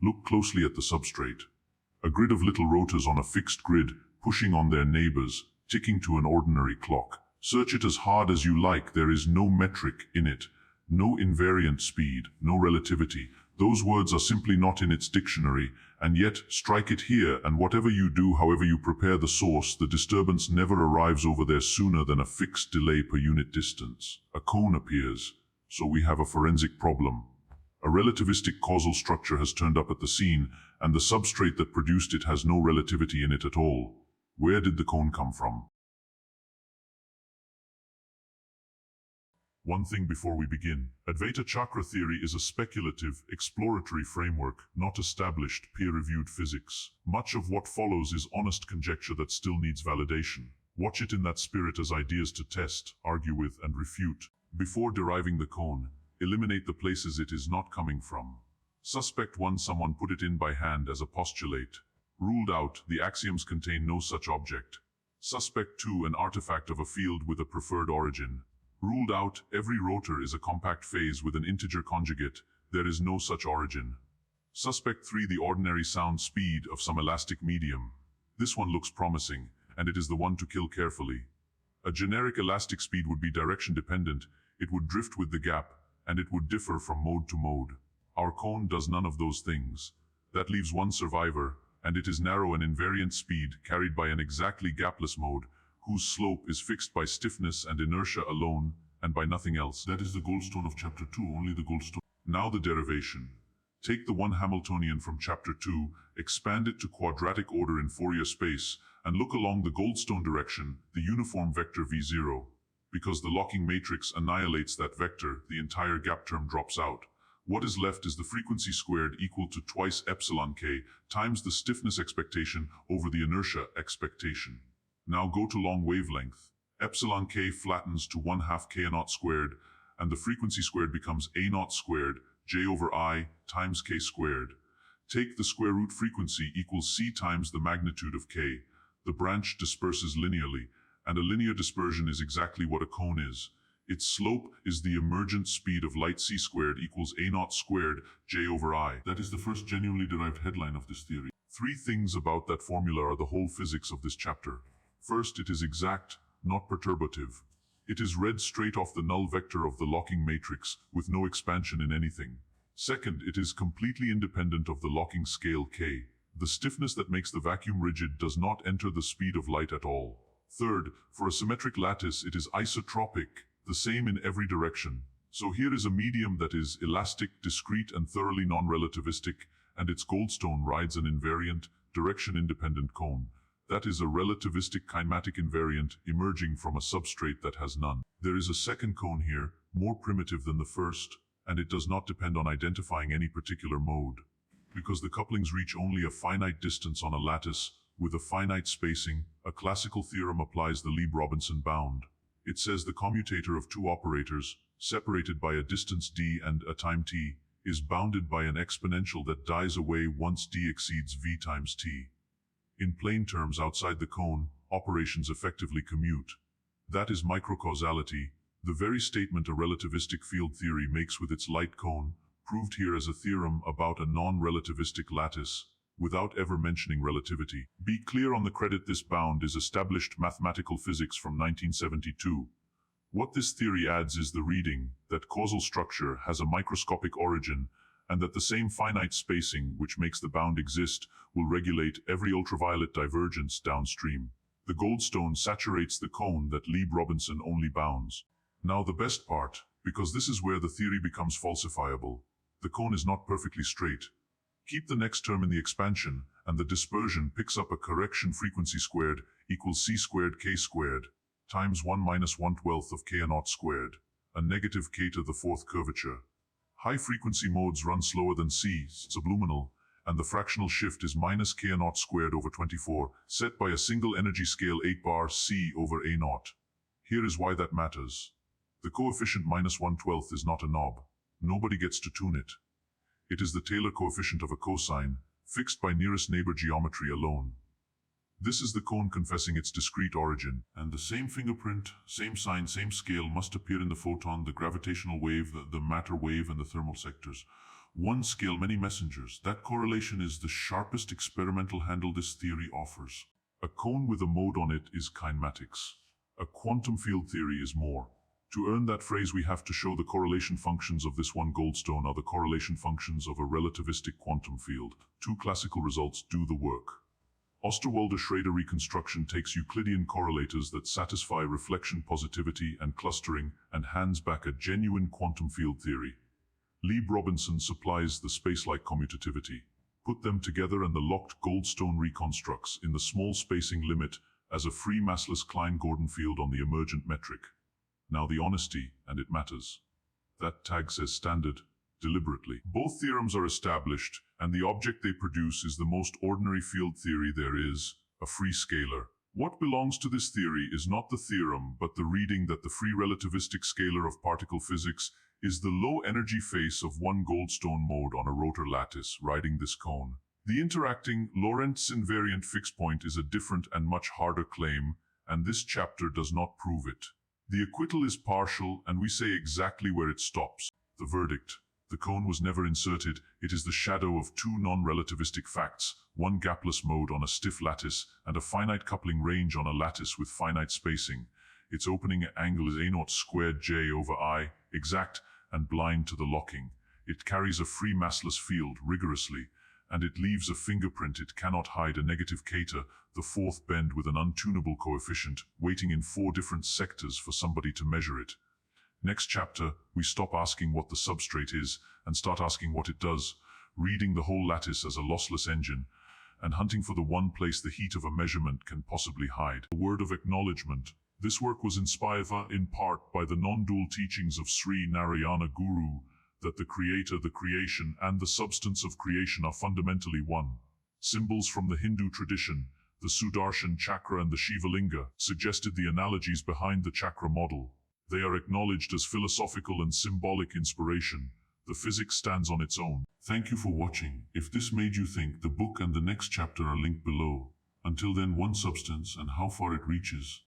Look closely at the substrate. A grid of little rotors on a fixed grid, pushing on their neighbors, ticking to an ordinary clock. Search it as hard as you like, there is no metric in it, no invariant speed, no relativity. Those words are simply not in its dictionary, and yet strike it here, and whatever you do, however you prepare the source, the disturbance never arrives over there sooner than a fixed delay per unit distance. A cone appears, so we have a forensic problem. A relativistic causal structure has turned up at the scene, and the substrate that produced it has no relativity in it at all. Where did the cone come from? One thing before we begin. Advaita Chakra Theory is a speculative, exploratory framework, not established, peer-reviewed physics. Much of what follows is honest conjecture that still needs validation. Watch it in that spirit as ideas to test, argue with, and refute. Before deriving the cone, eliminate the places it is not coming from. Suspect 1, someone put it in by hand as a postulate. Ruled out, the axioms contain no such object. Suspect 2, an artifact of a field with a preferred origin. Ruled out, every rotor is a compact phase with an integer conjugate. There is no such origin. Suspect 3, the ordinary sound speed of some elastic medium. This one looks promising, and it is the one to kill carefully. A generic elastic speed would be direction dependent, it would drift with the gap, and it would differ from mode to mode. Our cone does none of those things. That leaves one survivor, and it is narrow and invariant speed carried by an exactly gapless mode, whose slope is fixed by stiffness and inertia alone, and by nothing else. That is the goldstone of chapter 2, only the goldstone. Now the derivation. Take the one Hamiltonian from chapter 2, expand it to quadratic order in Fourier space, and look along the goldstone direction, the uniform vector V0. Because the locking matrix annihilates that vector, the entire gap term drops out. What is left is the frequency squared equal to twice epsilon k times the stiffness expectation over the inertia expectation. Now go to long wavelength. Epsilon k flattens to 1/2 k0 squared, and the frequency squared becomes a₀² j over I times k squared. Take the square root frequency equals c times the magnitude of k. The branch disperses linearly, and a linear dispersion is exactly what a cone is. Its slope is the emergent speed of light c squared equals a₀² j over I. That is the first genuinely derived headline of this theory. 3 things about that formula are the whole physics of this chapter. First, it is exact, not perturbative. It is read straight off the null vector of the locking matrix, with no expansion in anything. Second, it is completely independent of the locking scale k. The stiffness that makes the vacuum rigid does not enter the speed of light at all. Third, for a symmetric lattice, it is isotropic, the same in every direction. So here is a medium that is elastic, discrete, and thoroughly non-relativistic, and its goldstone rides an invariant, direction-independent cone. That is a relativistic kinematic invariant emerging from a substrate that has none. There is a second cone here, more primitive than the first, and it does not depend on identifying any particular mode. Because the couplings reach only a finite distance on a lattice, with a finite spacing, a classical theorem applies the Lieb-Robinson bound. It says the commutator of 2 operators, separated by a distance d and a time t, is bounded by an exponential that dies away once d exceeds v times t. In plain terms, outside the cone, operations effectively commute. That is microcausality, the very statement a relativistic field theory makes with its light cone, proved here as a theorem about a non-relativistic lattice, without ever mentioning relativity. Be clear on the credit this bound is established mathematical physics from 1972. What this theory adds is the reading that causal structure has a microscopic origin, and that the same finite spacing which makes the bound exist will regulate every ultraviolet divergence downstream. The goldstone saturates the cone that Lieb-Robinson only bounds. Now the best part, because this is where the theory becomes falsifiable. The cone is not perfectly straight. Keep the next term in the expansion, and the dispersion picks up a correction frequency squared equals c squared k squared times 1 minus 1/12 of k0 squared, a negative k to the 4th curvature. High-frequency modes run slower than c, subluminal, and the fractional shift is minus k0 squared over 24, set by a single energy scale 8 bar c over a0. Here is why that matters. The coefficient minus 1/12 is not a knob. Nobody gets to tune it. It is the Taylor coefficient of a cosine, fixed by nearest neighbor geometry alone. This is the cone confessing its discrete origin, and the same fingerprint, same sign, same scale must appear in the photon, the gravitational wave, the matter wave, and the thermal sectors. One scale, many messengers. That correlation is the sharpest experimental handle this theory offers. A cone with a mode on it is kinematics. A quantum field theory is more. To earn that phrase, we have to show the correlation functions of this one goldstone are the correlation functions of a relativistic quantum field. Two classical results do the work. Osterwalder-Schrader reconstruction takes Euclidean correlators that satisfy reflection positivity and clustering and hands back a genuine quantum field theory. Lieb-Robinson supplies the space-like commutativity. Put them together and the locked goldstone reconstructs in the small spacing limit as a free massless Klein-Gordon field on the emergent metric. Now the honesty, and it matters. That tag says standard, deliberately. Both theorems are established, and the object they produce is the most ordinary field theory there is, a free scalar. What belongs to this theory is not the theorem, but the reading that the free relativistic scalar of particle physics is the low-energy face of one goldstone mode on a rotor lattice riding this cone. The interacting Lorentz invariant fixed point is a different and much harder claim, and this chapter does not prove it. The acquittal is partial, and we say exactly where it stops. The verdict. The cone was never inserted. It is the shadow of two non-relativistic facts, one gapless mode on a stiff lattice and a finite coupling range on a lattice with finite spacing. Its opening angle is a₀²J over I, exact and blind to the locking. It carries a free massless field rigorously, and it leaves a fingerprint it cannot hide, a negative keta, the fourth bend with an untunable coefficient, waiting in 4 different sectors for somebody to measure it. Next chapter, we stop asking what the substrate is and start asking what it does, reading the whole lattice as a lossless engine, and hunting for the one place the heat of a measurement can possibly hide. A word of acknowledgement. This work was inspired in part by the non-dual teachings of Sri Narayana Guru, that the creator, the creation, and the substance of creation are fundamentally one. Symbols from the Hindu tradition, the Sudarshan chakra and the Shivalinga, suggested the analogies behind the chakra model. They are acknowledged as philosophical and symbolic inspiration. The physics stands on its own. Thank you for watching. If this made you think, the book and the next chapter are linked below. Until then, one substance and how far it reaches.